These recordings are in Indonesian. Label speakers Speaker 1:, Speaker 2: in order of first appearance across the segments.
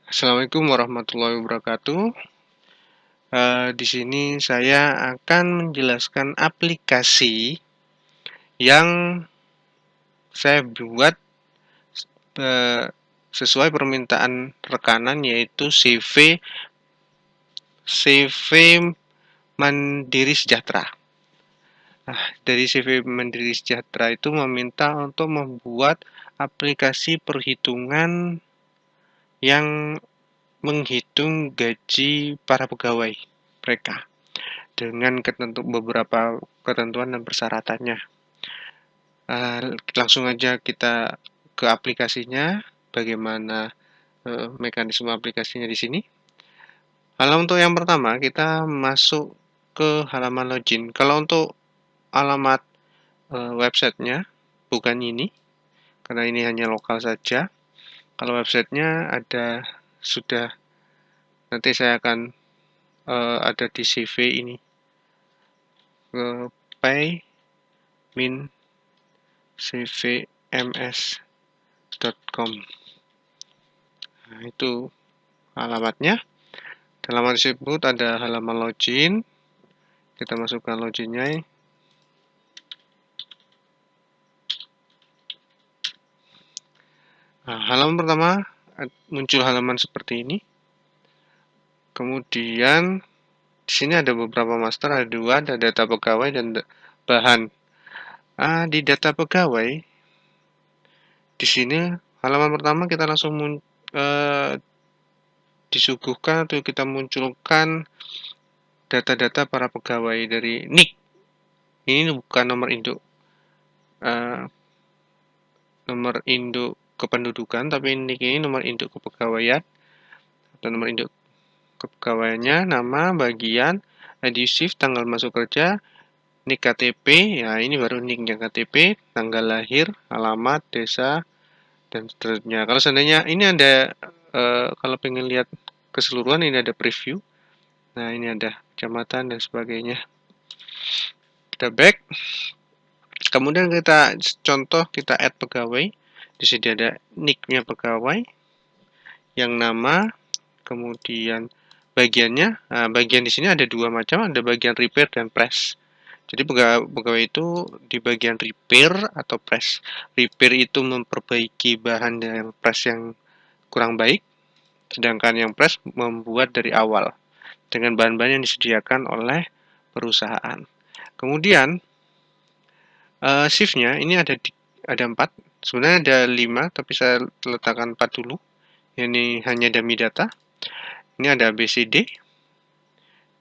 Speaker 1: Assalamualaikum warahmatullahi wabarakatuh. Di sini saya akan menjelaskan aplikasi yang saya buat eh, sesuai permintaan rekanan, yaitu CV Mandiri Sejahtera. Nah, dari CV Mandiri Sejahtera itu meminta untuk membuat aplikasi perhitungan yang menghitung gaji para pegawai mereka dengan beberapa ketentuan dan persyaratannya. Langsung aja kita ke aplikasinya, bagaimana mekanisme aplikasinya di sini. Untuk yang pertama, kita masuk ke halaman login. Kalau untuk alamat websitenya bukan ini, karena ini hanya lokal saja. Kalau websitenya ada sudah, nanti saya akan ada di CV ini, ke payminCVMS.com. Nah, itu alamatnya. Dalam halaman tersebut ada halaman login. Kita masukkan loginnya. Nah, halaman pertama muncul halaman seperti ini. Kemudian di sini ada beberapa master, ada dua, ada data pegawai dan bahan. Di data pegawai, di sini halaman pertama kita langsung disuguhkan atau kita munculkan data-data para pegawai dari NIK. Ini bukan nomor induk kependudukan, tapi NIK ini nomor induk kepegawaian atau nomor induk kepegawaiannya, nama, bagian, ID shift, tanggal masuk kerja, NIK KTP, ya ini baru NIK-nya KTP, tanggal lahir, alamat, desa, dan seterusnya. Kalau seandainya ini ada, kalau pengen lihat keseluruhan, ini ada preview. Nah, ini ada kecamatan dan sebagainya. Kita back. Kemudian kita add pegawai. Di sini ada nick-nya pegawai, yang nama, kemudian bagiannya. Nah, bagian di sini ada dua macam, ada bagian repair dan press. Jadi pegawai itu di bagian repair atau press. Repair itu memperbaiki bahan dan press yang kurang baik, sedangkan yang press membuat dari awal dengan bahan-bahan yang disediakan oleh perusahaan. Kemudian shift-nya ini ada 4. Sebenarnya ada 5, tapi saya letakkan 4 dulu. Ini hanya dummy data. Ini ada ABCD.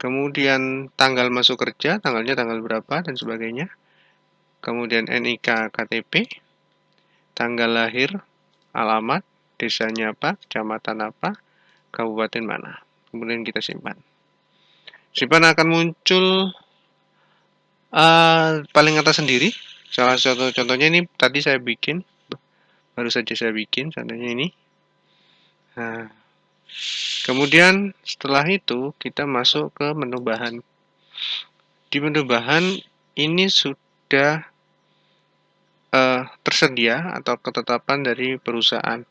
Speaker 1: Kemudian tanggal masuk kerja, tanggalnya tanggal berapa dan sebagainya. Kemudian NIK KTP, tanggal lahir, alamat, desanya apa, kecamatan apa, kabupaten mana. Kemudian kita simpan. Simpan akan muncul paling atas sendiri. Salah satu contohnya ini tadi saya bikin, baru saja saya bikin, seandainya ini. Nah, kemudian setelah itu kita masuk ke menu bahan. Di menu bahan ini sudah tersedia atau ketetapan dari perusahaan,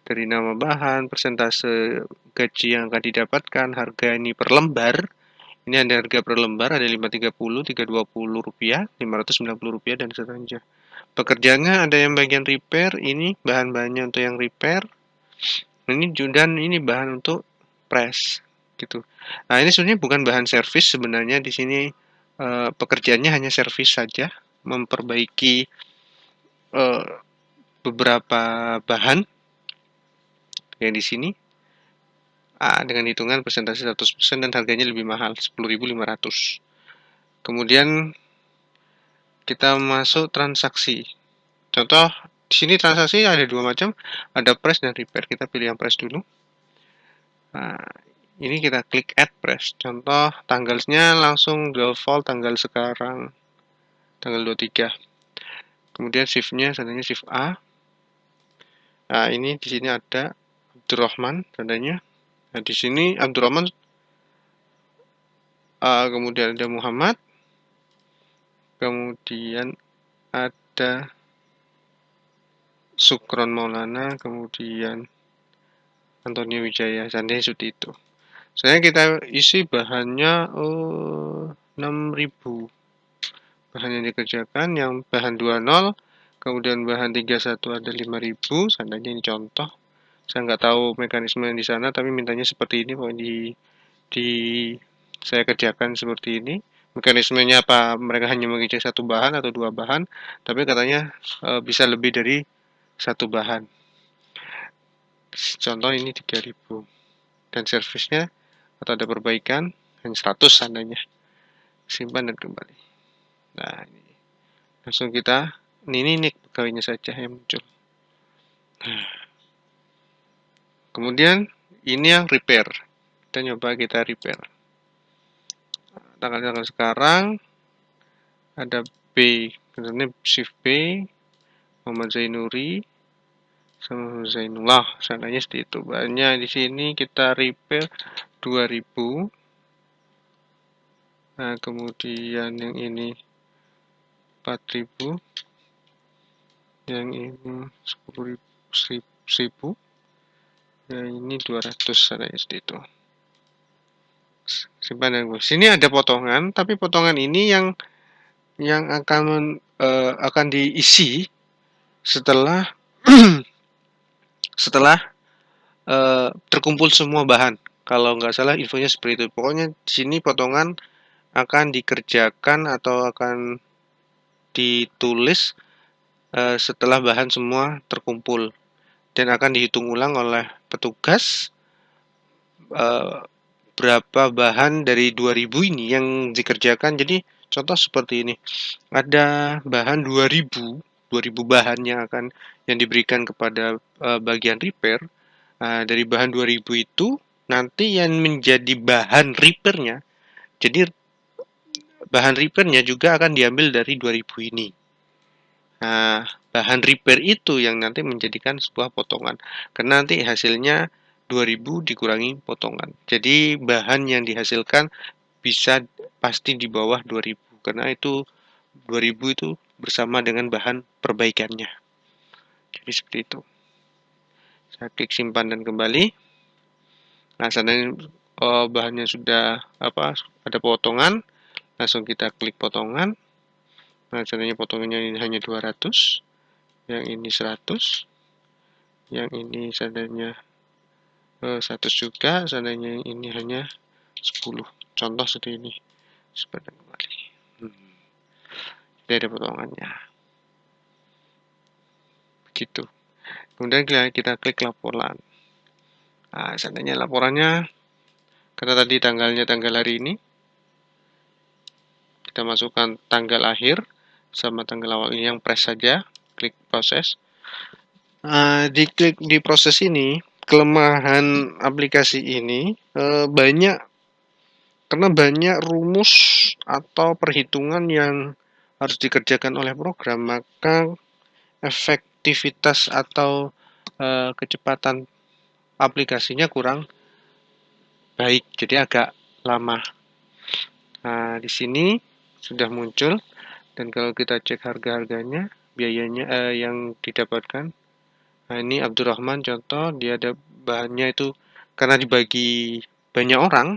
Speaker 1: dari nama bahan, persentase gaji yang akan didapatkan, harga ini per lembar. Ini ada harga per lembar, ada 530, 320 rupiah, 590 rupiah, dan seterusnya. Pekerjaannya ada yang bagian repair, ini bahan-bahannya untuk yang repair. Dan ini bahan untuk press, gitu. Nah, ini sebenarnya bukan bahan servis sebenarnya. Di sini pekerjaannya hanya servis saja, memperbaiki beberapa bahan yang di sini dengan hitungan persentase 100% dan harganya lebih mahal, 10.500. Kemudian kita masuk transaksi. Contoh di sini transaksi ada dua macam, ada press dan repair. Kita pilih yang press dulu. Nah, ini kita klik add press. Contoh tanggalnya langsung default tanggal sekarang, tanggal 23. Kemudian shift-nya seandainya shift A. Nah, ini di sini ada Abdurrahman seandainya. Nah, di sini Abdurrahman, kemudian ada Muhammad, kemudian ada Sukron Maulana, kemudian Antonio Wijaya, seandainya seperti itu. Saya kita isi bahannya 6.000 bahan yang dikerjakan, yang bahan 20, kemudian bahan 31 ada 5.000, seandainya ini contoh. Saya nggak tahu mekanisme yang di sana, tapi mintanya seperti ini, pokoknya di saya kerjakan seperti ini. Mekanismenya apa? Mereka hanya mengerjakan satu bahan atau dua bahan, tapi katanya bisa lebih dari satu bahan. Contoh ini 3.000. Dan servisnya atau ada perbaikan hanya 100 seandainya. Simpan dan kembali. Nah, ini langsung kita ini pegawainya saja yang muncul. Nah, kemudian ini yang repair. Kita nyoba kita repair. Tanggal sekarang ada B, kemudian shift B, Muhammad Zainuri, sama Zainullah, seandainya seperti itu. Banyak di sini kita repair 2000. Nah, kemudian yang ini 4000, yang ini 10.000, yang ini 200, seandainya seperti itu. Simpan dan sini ada potongan, tapi potongan ini yang akan diisi setelah setelah terkumpul semua bahan. Kalau nggak salah infonya seperti itu. Pokoknya di sini potongan akan dikerjakan atau akan ditulis setelah bahan semua terkumpul dan akan dihitung ulang oleh petugas berapa bahan dari 2000 ini yang dikerjakan. Jadi contoh seperti ini. Ada bahan 2000 bahan yang diberikan kepada bagian repair. Dari bahan 2000 itu nanti yang menjadi bahan repairnya. Jadi bahan repairnya juga akan diambil dari 2000 ini. Nah, bahan repair itu yang nanti menjadikan sebuah potongan. Karena nanti hasilnya 2000 dikurangi potongan. Jadi bahan yang dihasilkan bisa pasti di bawah 2000. Karena itu 2000 itu bersama dengan bahan perbaikannya. Jadi seperti itu. Saya klik simpan dan kembali. Nah, seandainya bahannya sudah ada potongan, langsung kita klik potongan. Nah, seandainya potongannya ini hanya 200, yang ini 100, yang ini seandainya 100 juga, seandainya yang ini hanya 10. Contoh seperti ini. Simpan dan kembali. Ini ada potongannya. Begitu. Kemudian kita klik laporan. Nah, seandainya laporannya, karena tadi tanggalnya tanggal hari ini, kita masukkan tanggal akhir sama tanggal awal ini yang press saja, klik proses. Diklik di proses ini, kelemahan aplikasi ini banyak karena banyak rumus atau perhitungan yang harus dikerjakan oleh program, maka efektivitas atau kecepatan aplikasinya kurang baik, jadi agak lama. Nah, di sini sudah muncul, dan kalau kita cek harga-harganya, biayanya yang didapatkan. Nah, ini Abdurrahman contoh, dia ada bahannya itu karena dibagi banyak orang,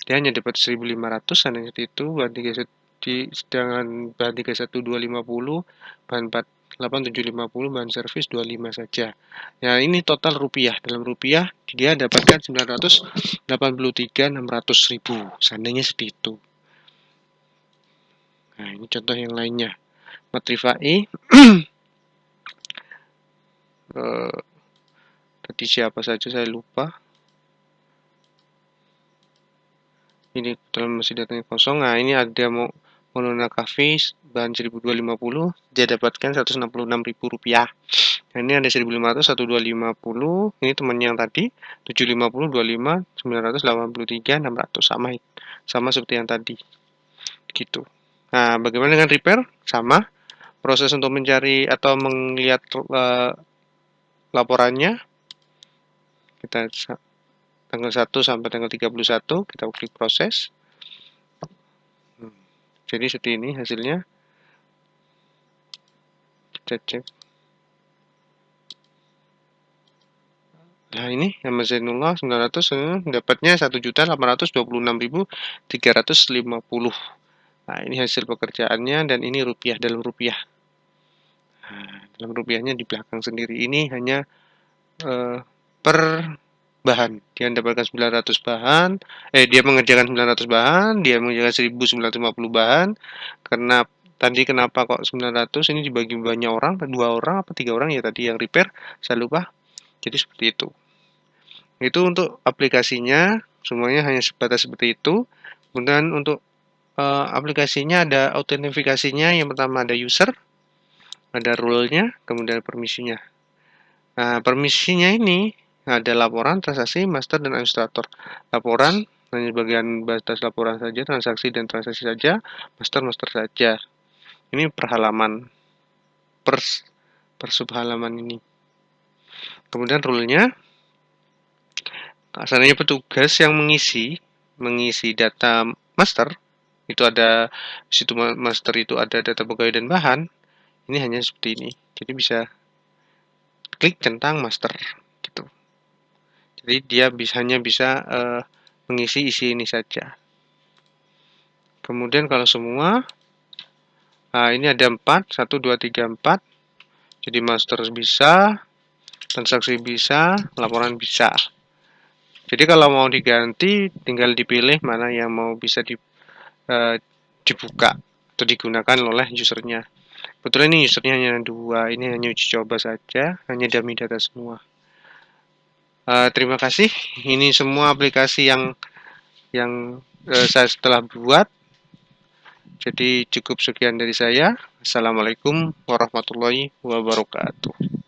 Speaker 1: dia hanya dapat 1.500, dan yang itu bahan 31, sedangkan bahan 31250, bahan 48750, bahan servis 25 saja. Ya, ini total rupiah. Dalam rupiah dia dapatkan 983.600.000. Seandainya seperti itu. Nah, ini contoh yang lainnya. Matrifai tadi siapa saja saya lupa. Ini dalam masih datanya kosong. Nah, ini ada Monona Cafe bahan 1.250, dia dapatkan 166.000 rupiah. Nah, ini ada 1.500, 1.250, ini teman yang tadi 750, 25, 983, 600, sama seperti yang tadi. Gitu. Nah, bagaimana dengan repair? Sama. Proses untuk mencari atau melihat laporannya, kita tanggal 1 sampai tanggal 31, kita klik proses. Jadi seperti ini hasilnya. Kita cek. Nah, ini Ahmad Zainullah 900 dapatnya 1.826.350. Nah, ini hasil pekerjaannya dan ini rupiah dalam rupiah. Nah, dalam rupiahnya di belakang sendiri ini hanya per bahan. Dia mendapatkan 900 bahan, dia mengerjakan 900 bahan, dia mengerjakan 1.950 bahan. Karena tadi kenapa kok 900 ini dibagi banyak orang, 2 orang apa 3 orang ya tadi yang repair, saya lupa. Jadi seperti itu. Itu untuk aplikasinya, semuanya hanya sebatas seperti itu. Kemudian untuk aplikasinya ada autentifikasinya, yang pertama ada user, ada role-nya, kemudian permisinya. Nah, permisinya ini ada laporan, transaksi, master, dan administrator. Laporan hanya bagian batas laporan saja, transaksi dan transaksi saja, master saja. Ini per halaman, per, per subhalaman ini. Kemudian rule-nya, asalnya petugas yang mengisi data master, itu ada di situ master itu ada data pegawai dan bahan, ini hanya seperti ini. Jadi bisa klik centang master gitu. Jadi dia hanya bisa mengisi isi ini saja. Kemudian kalau semua, nah ini ada 4, 1, 2, 3, 4. Jadi master bisa, transaksi bisa, laporan bisa. Jadi kalau mau diganti, tinggal dipilih mana yang mau bisa dibuka atau digunakan oleh usernya. Kebetulan ini usernya hanya 2, ini hanya uji coba saja, hanya dummy data semua. Terima kasih. Ini semua aplikasi yang saya setelah buat. Jadi cukup sekian dari saya. Assalamualaikum warahmatullahi wabarakatuh.